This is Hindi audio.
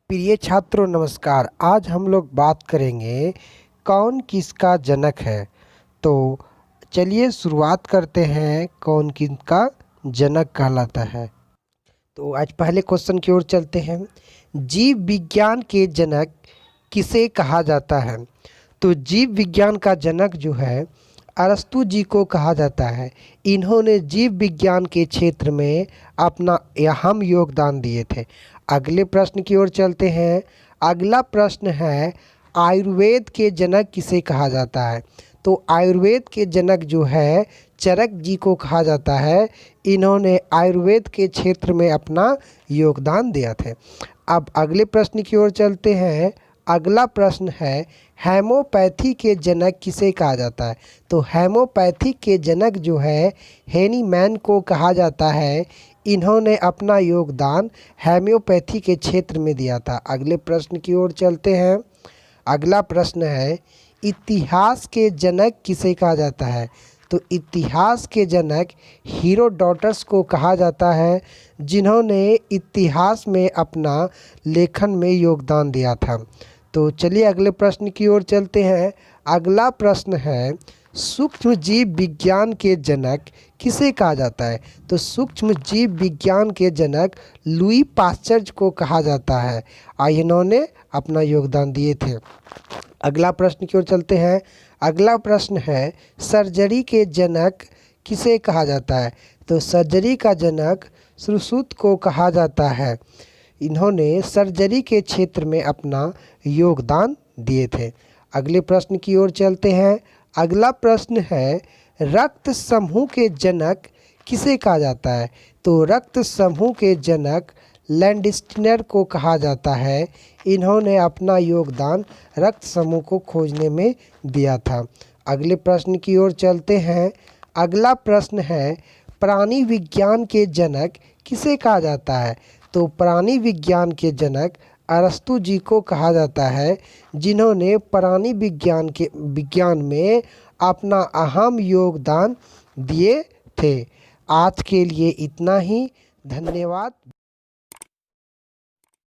प्रिय छात्रों नमस्कार। आज हम लोग बात करेंगे कौन किसका जनक है। तो चलिए शुरुआत करते हैं, कौन किसका जनक कहलाता है। तो आज पहले क्वेश्चन की ओर चलते हैं। जीव विज्ञान के जनक किसे कहा जाता है। तो जीव विज्ञान का जनक जो है अरस्तु जी को कहा जाता है। इन्होंने जीव विज्ञान के क्षेत्र में अपना अहम योगदान दिए थे। अगले प्रश्न की ओर चलते हैं। अगला प्रश्न है आयुर्वेद के जनक किसे कहा जाता है। तो आयुर्वेद के जनक जो है चरक जी को कहा जाता है। इन्होंने आयुर्वेद के क्षेत्र में अपना योगदान दिया थे। अब अगले प्रश्न की ओर चलते हैं। अगला प्रश्न है हेमोपैथी के जनक किसे कहा जाता है। तो हेमोपैथी के जनक जो है हेनीमैन को कहा जाता है। इन्होंने अपना योगदान हेम्योपैथी के क्षेत्र में दिया था। अगले प्रश्न की ओर चलते हैं। अगला प्रश्न है इतिहास के जनक किसे कहा जाता है। तो इतिहास के जनक हीरोडोटस को कहा जाता है, जिन्होंने इतिहास में अपना लेखन में योगदान दिया था। तो चलिए अगले प्रश्न की ओर चलते हैं। अगला प्रश्न है सूक्ष्म जीव विज्ञान के जनक किसे कहा जाता है। तो सूक्ष्म जीव विज्ञान के जनक लुई पाश्चर को कहा जाता है और इन्होंने अपना योगदान दिए थे। अगला प्रश्न की ओर चलते हैं। अगला प्रश्न है सर्जरी के जनक किसे कहा जाता है। तो सर्जरी का जनक सुश्रुत को कहा जाता है। इन्होंने सर्जरी के क्षेत्र में अपना योगदान दिए थे। अगले प्रश्न की ओर चलते हैं। अगला प्रश्न है रक्त समूह के जनक किसे कहा जाता है। तो रक्त समूह के जनक लैंडस्टीनर को कहा जाता है। इन्होंने अपना योगदान रक्त समूह को खोजने में दिया था। अगले प्रश्न की ओर चलते हैं। अगला प्रश्न है प्राणी विज्ञान के जनक किसे कहा जाता है। तो प्राणी विज्ञान के जनक अरस्तु जी को कहा जाता है, जिन्होंने प्राणी विज्ञान में अपना अहम योगदान दिए थे। आज के लिए इतना ही। धन्यवाद।